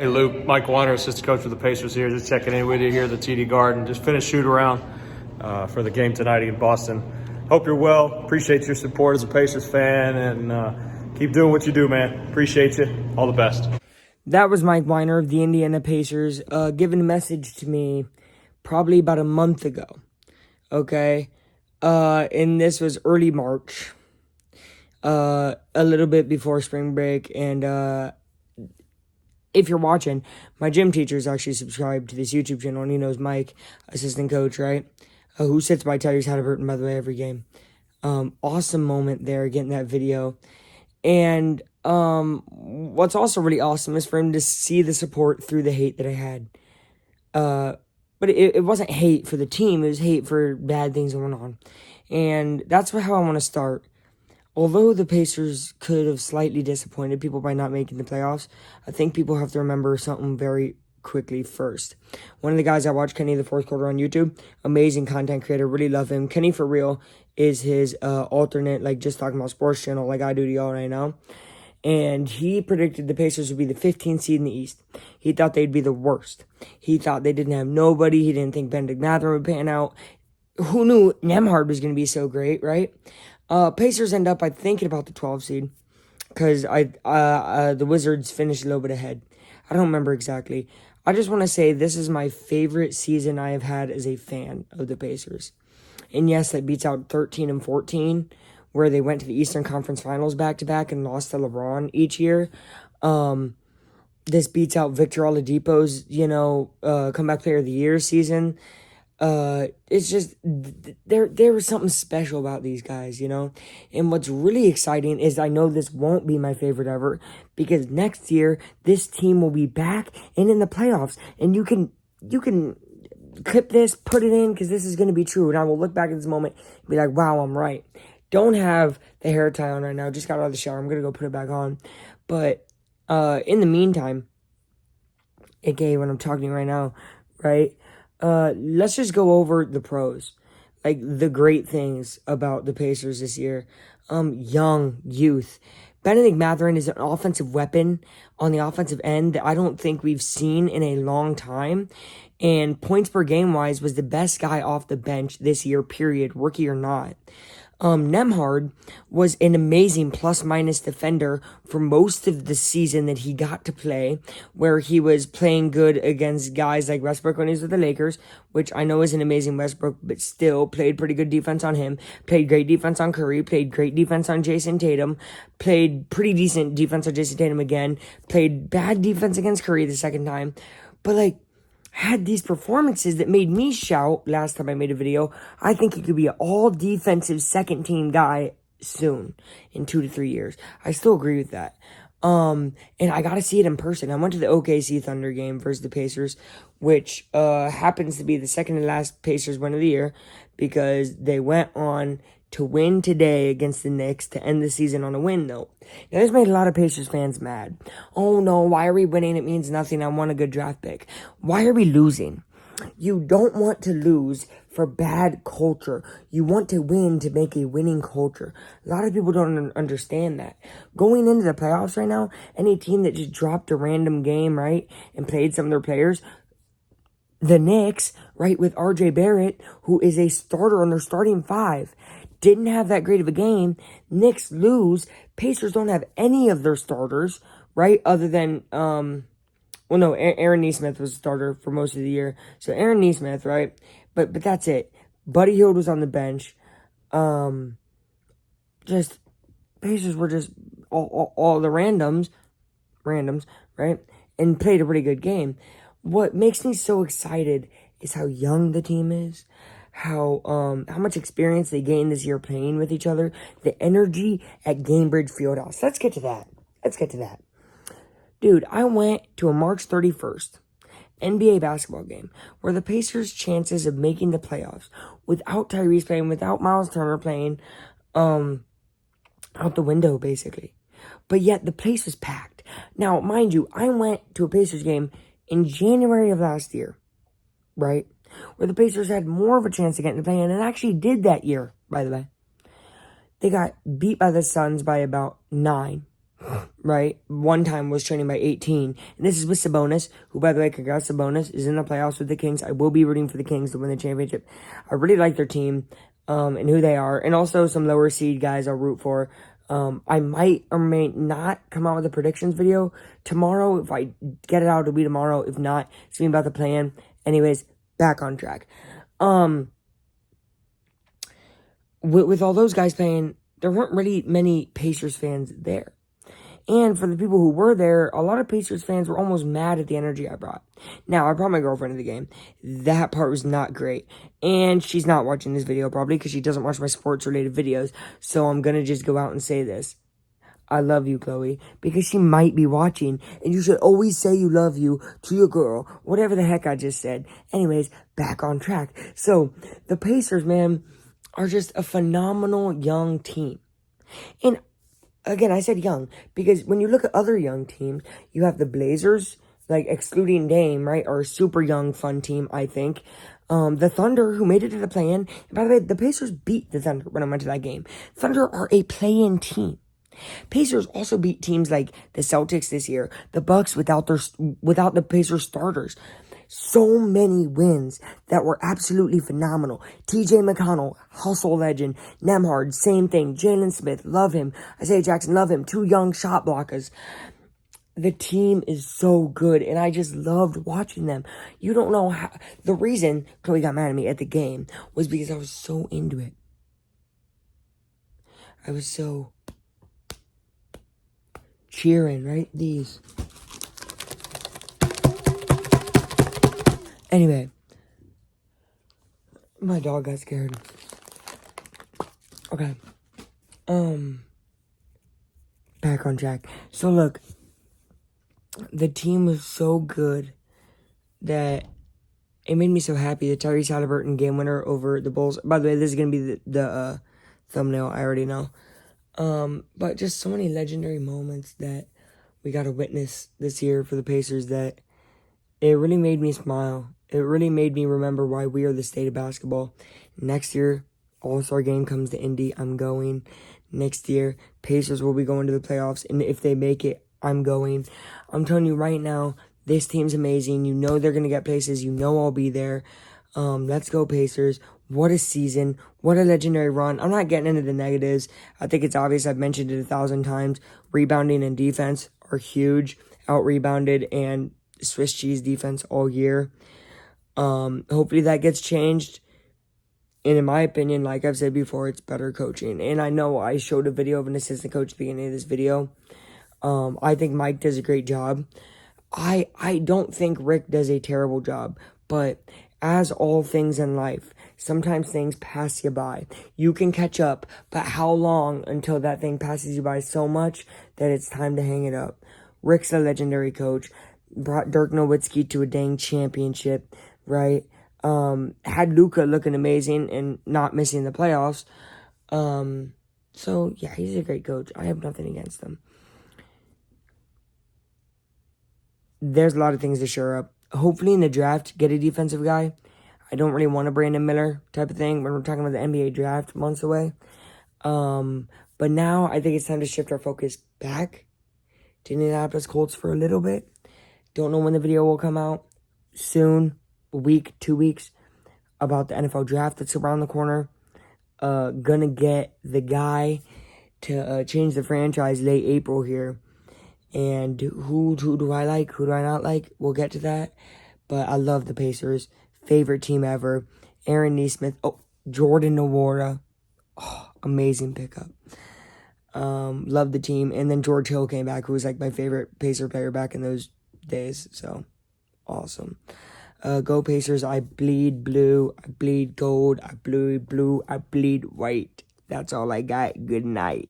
Hey Luke, Mike Weiner, assistant coach for the Pacers here. Just checking in with you here at the TD Garden. Just finished shoot around for the game tonight against Boston. Hope you're well. Appreciate your support as a Pacers fan, and keep doing what you do, man. Appreciate you. All the best. That was Mike Weiner of the Indiana Pacers giving a message to me probably about a month ago. Okay, and this was early March, a little bit before spring break, and if you're watching, my gym teacher is actually subscribed to this YouTube channel, and he knows Mike, assistant coach, right? Who sits by Tyrese Halliburton, by the way, every game. Awesome moment there, getting that video. And what's also really awesome is for him to see the support through the hate that I had. But it wasn't hate for the team, it was hate for bad things going on. And that's how I want to start. Although the Pacers could have slightly disappointed people by not making the playoffs, I think people have to remember something very quickly first. One of the guys I watch, Kenny the Fourth Quarter on YouTube, amazing content creator, really love him. Kenny For Real is his alternate, like just talking about sports channel like I do to y'all right now. And he predicted the Pacers would be the 15th seed in the East. He thought they'd be the worst. He thought they didn't have nobody. He didn't think Bennedict Mathurin would pan out. Who knew Nembhard was going to be so great, right? Pacers end up, I think, about the 12th seed because the Wizards finished a little bit ahead. I don't remember exactly. I just want to say this is my favorite season I have had as a fan of the Pacers. And yes, that beats out 13 and 14, where they went to the Eastern Conference Finals back-to-back and lost to LeBron each year. This beats out Victor Oladipo's, comeback player of the year season. It's just, there was something special about these guys, and what's really exciting is I know this won't be my favorite ever, because next year, this team will be back and in the playoffs, and you can clip this, put it in, because this is going to be true, and I will look back at this moment and be like, wow, I'm right. Don't have the hair tie on right now, just got out of the shower, I'm going to go put it back on, but, in the meantime, aka when I'm talking to you right now, right, let's just go over the pros, like the great things about the Pacers this year. Young youth. Bennedict Mathurin is an offensive weapon on the offensive end that I don't think we've seen in a long time. And points per game wise was the best guy off the bench this year, period, rookie or not. Nembhard was an amazing plus-minus defender for most of the season that he got to play, where he was playing good against guys like Westbrook when he was with the Lakers, which I know is an amazing Westbrook, but still played pretty good defense on him, played great defense on Curry, played great defense on Jason Tatum, played pretty decent defense on Jason Tatum again, played bad defense against Curry the second time, but had these performances that made me shout last time I made a video. I think he could be an all-defensive second-team guy soon, in 2 to 3 years. I still agree with that. And I got to see it in person. I went to the OKC Thunder game versus the Pacers, which happens to be the second to last Pacers win of the year, because they went on to win today against the Knicks to end the season on a win note. Now, this made a lot of Pacers fans mad. Oh no, why are we winning? It means nothing. I want a good draft pick. Why are we losing? You don't want to lose for bad culture. You want to win to make a winning culture. A lot of people don't understand that. Going into the playoffs right now, any team that just dropped a random game, right, and played some of their players, the Knicks, right, with RJ Barrett, who is a starter on their starting five, didn't have that great of a game. Knicks lose. Pacers don't have any of their starters, right? Other than, Aaron Nesmith was a starter for most of the year. So Aaron Nesmith, right? But that's it. Buddy Hield was on the bench. Pacers were just all the randoms, right? And played a pretty good game. What makes me so excited is how young the team is. How much experience they gained this year playing with each other. The energy at Gainbridge Fieldhouse. Let's get to that. Dude, I went to a March 31st NBA basketball game where the Pacers' chances of making the playoffs without Tyrese playing, without Miles Turner playing, out the window, basically. But yet, the place was packed. Now, mind you, I went to a Pacers game in January of last year, right? Where the Pacers had more of a chance to get into play, and it actually did that year, by the way. They got beat by the Suns by about 9 right? One time was trailing by 18. And this is with Sabonis, who, by the way, congrats Sabonis, is in the playoffs with the Kings. I will be rooting for the Kings to win the championship. I really like their team and who they are. And also some lower seed guys I'll root for. I might or may not come out with a predictions video tomorrow. If I get it out, it'll be tomorrow. If not, it's going to be about the plan. Anyways, back on track. With all those guys playing, there weren't really many Pacers fans there. And for the people who were there, a lot of Pacers fans were almost mad at the energy I brought. Now, I brought my girlfriend to the game. That part was not great. And she's not watching this video probably because she doesn't watch my sports-related videos. So I'm going to just go out and say this. I love you, Chloe, because she might be watching. And you should always say you love you to your girl. Whatever the heck I just said. Anyways, back on track. So, the Pacers, man, are just a phenomenal young team. And again, I said young, because when you look at other young teams, you have the Blazers, like excluding Dame, right, are a super young, fun team, I think. The Thunder, who made it to the play-in. And by the way, the Pacers beat the Thunder when I went to that game. Thunder are a play-in team. Pacers also beat teams like the Celtics this year, the Bucks without the Pacers starters. So many wins that were absolutely phenomenal. TJ McConnell, hustle legend. Nemhard, same thing. Jalen Smith, love him. Isaiah Jackson, love him. 2 young shot blockers. The team is so good, and I just loved watching them. You don't know how. The reason Chloe got mad at me at the game was because I was so into it. I was so cheering, right? These. Anyway, my dog got scared. Okay. Back on track. So look, the team was so good that it made me so happy. The Tyrese Halliburton game winner over the Bulls. By the way, this is gonna be the thumbnail. I already know. But just so many legendary moments that we got to witness this year for the Pacers that it really made me smile. It really made me remember why we are the state of basketball. Next year, All-Star game comes to Indy. I'm going. Next year, Pacers will be going to the playoffs. And if they make it, I'm going. I'm telling you right now, this team's amazing. You know they're going to get places. You know I'll be there. Let's go Pacers. What a season. What a legendary run. I'm not getting into the negatives. I think it's obvious. I've mentioned it 1,000 times. Rebounding and defense are huge. Out-rebounded and Swiss cheese defense all year. Hopefully that gets changed. And in my opinion, like I've said before, it's better coaching. And I know I showed a video of an assistant coach at the beginning of this video. I think Mike does a great job. I don't think Rick does a terrible job. But as all things in life, sometimes things pass you by. You can catch up, but how long until that thing passes you by so much that it's time to hang it up? Rick's a legendary coach. Brought Dirk Nowitzki to a dang championship, right? Had Luka looking amazing and not missing the playoffs. So, yeah, he's a great coach. I have nothing against him. There's a lot of things to shore up. Hopefully in the draft, get a defensive guy. I don't really want a Brandon Miller type of thing when we're talking about the NBA draft months away. But now I think it's time to shift our focus back to Indianapolis Colts for a little bit. Don't know when the video will come out. Soon, a week, 2 weeks, about the NFL draft that's around the corner. Gonna get the guy to change the franchise late April here. And who do I like? Who do I not like? We'll get to that. But I love the Pacers. Favorite team ever. Aaron Nesmith. Oh, Jordan Nwora. Oh, amazing pickup. Love the team. And then George Hill came back, who was like my favorite Pacer player back in those days. So, awesome. Go Pacers. I bleed blue. I bleed gold. I bleed blue. I bleed white. That's all I got. Good night.